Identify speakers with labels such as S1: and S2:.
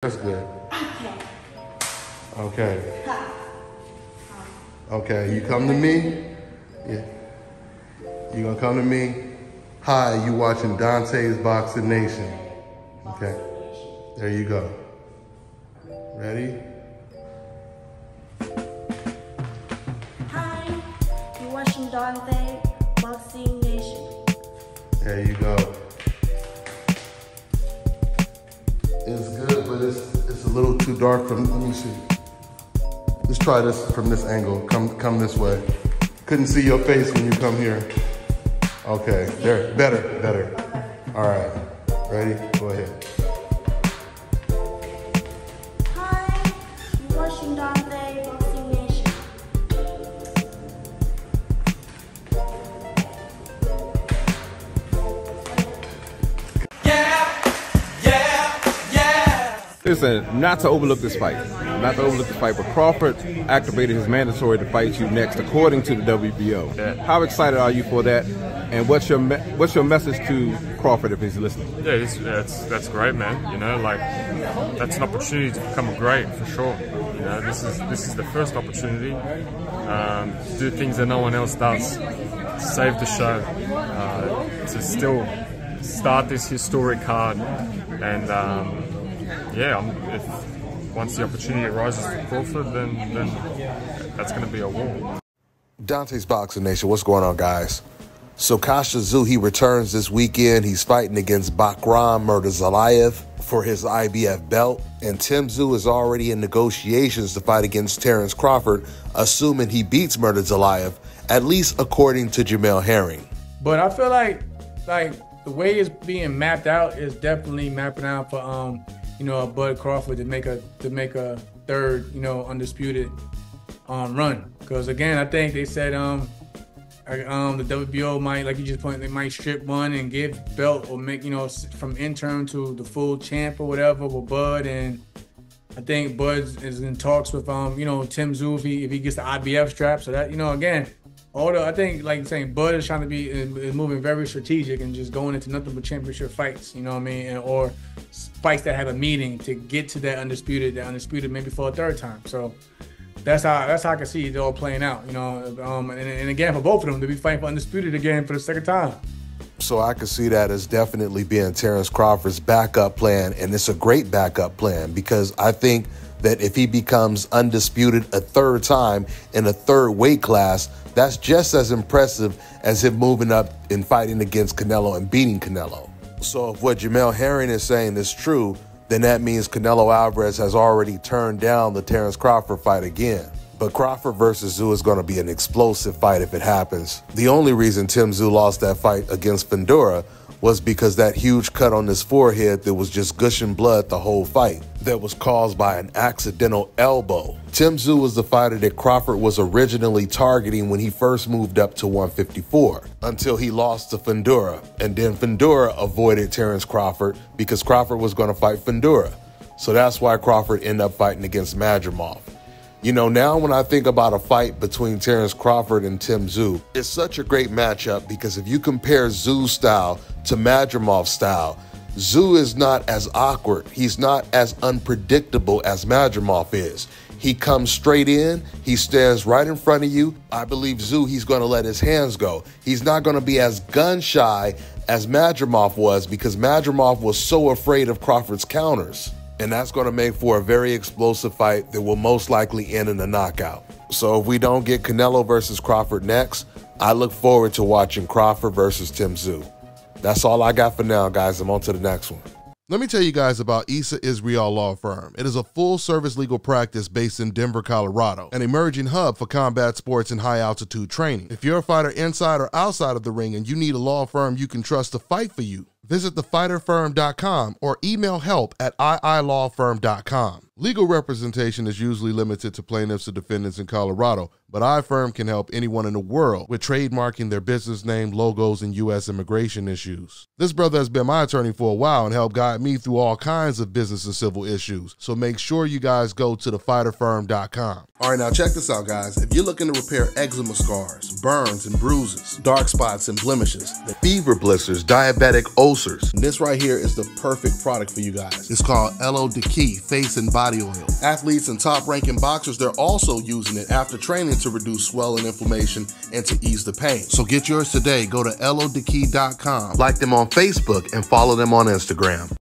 S1: That's good. Okay. Okay, you come to me? Yeah. You gonna come to me? Hi, you watching Dante's Boxing Nation. Okay. There you go. Ready?
S2: Hi, you watching Dante Boxing Nation.
S1: There you go. It's good, but it's a little too dark from, let me see. Let's try this from this angle. Come this way. Couldn't see your face when you come here. Okay, there, better. All right, ready? Go ahead.
S2: Hi, you watching Dante Boxing Nation.
S3: Listen, not to overlook this fight. But Crawford activated his mandatory to fight you next, according to the WBO.
S4: Yeah.
S3: How excited are you for that? And what's your message to Crawford if he's listening?
S4: Yeah, that's great, man. You know, like that's an opportunity to become great for sure. You know, this is the first opportunity to do things that no one else does, to save the show, to still start this historic card, and once the opportunity arises for Crawford, then that's going to be a war.
S1: Dante's Boxing Nation, what's going on, guys? So Tzsyu, he returns this weekend. He's fighting against Bakhram Murtazalayev for his IBF belt. And Tzsyu is already in negotiations to fight against Terrence Crawford, assuming he beats Murtazalayev, at least according to Jamel Herring.
S5: But I feel like the way it's being mapped out is definitely mapping out for Bud Crawford to make a third, undisputed run. Because again, I think they said the WBO might, like you just pointed, they might strip one and give belt or make from interim to the full champ or whatever with Bud. And I think Bud is in talks with Tzsyu if he gets the IBF strap. So that again. Although I think, like you're saying, Bud is trying to is moving very strategic and just going into nothing but championship fights, you know what I mean? or fights that have a meaning to get to that undisputed maybe for a third time. So that's how I can see it all playing out, and again, for both of them to be fighting for undisputed again for the second time.
S1: So I can see that as definitely being Terrence Crawford's backup plan, and it's a great backup plan because I think that if he becomes undisputed a third time in a third weight class, that's just as impressive as him moving up and fighting against Canelo and beating Canelo. So if what Jamel Herring is saying is true, then that means Canelo Alvarez has already turned down the Terrence Crawford fight again. But Crawford versus Tzsyu is going to be an explosive fight if it happens. The only reason Tzsyu lost that fight against Fundora was because that huge cut on his forehead that was just gushing blood the whole fight that was caused by an accidental elbow. Tzsyu was the fighter that Crawford was originally targeting when he first moved up to 154 until he lost to Fundora. And then Fundora avoided Terrence Crawford because Crawford was going to fight Fundora. So that's why Crawford ended up fighting against Madrimov. Now when I think about a fight between Terrence Crawford and Tzsyu, it's such a great matchup because if you compare Tzsyu's style to Madrimov's style, Tzsyu is not as awkward. He's not as unpredictable as Madrimov is. He comes straight in. He stands right in front of you. I believe Tzsyu, he's going to let his hands go. He's not going to be as gun-shy as Madrimov was because Madrimov was so afraid of Crawford's counters. And that's going to make for a very explosive fight that will most likely end in a knockout. So if we don't get Canelo versus Crawford next, I look forward to watching Crawford versus Tzsyu. That's all I got for now, guys. I'm on to the next one. Let me tell you guys about Issa Israel Law Firm. It is a full-service legal practice based in Denver, Colorado, an emerging hub for combat sports and high-altitude training. If you're a fighter inside or outside of the ring and you need a law firm you can trust to fight for you, visit thefighterfirm.com or email help@iilawfirm.com. Legal representation is usually limited to plaintiffs or defendants in Colorado, but iFirm can help anyone in the world with trademarking their business name, logos, and U.S. immigration issues. This brother has been my attorney for a while and helped guide me through all kinds of business and civil issues, so make sure you guys go to thefighterfirm.com. All right, now check this out, guys. If you're looking to repair eczema scars, burns and bruises, dark spots and blemishes, fever blisters, diabetic ulcers, reducers. This right here is the perfect product for you guys. It's called LO Key Face and Body Oil. Athletes and top-ranking boxers, they're also using it after training to reduce swelling, inflammation, and to ease the pain. So get yours today. Go to lodkey.com, like them on Facebook, and follow them on Instagram.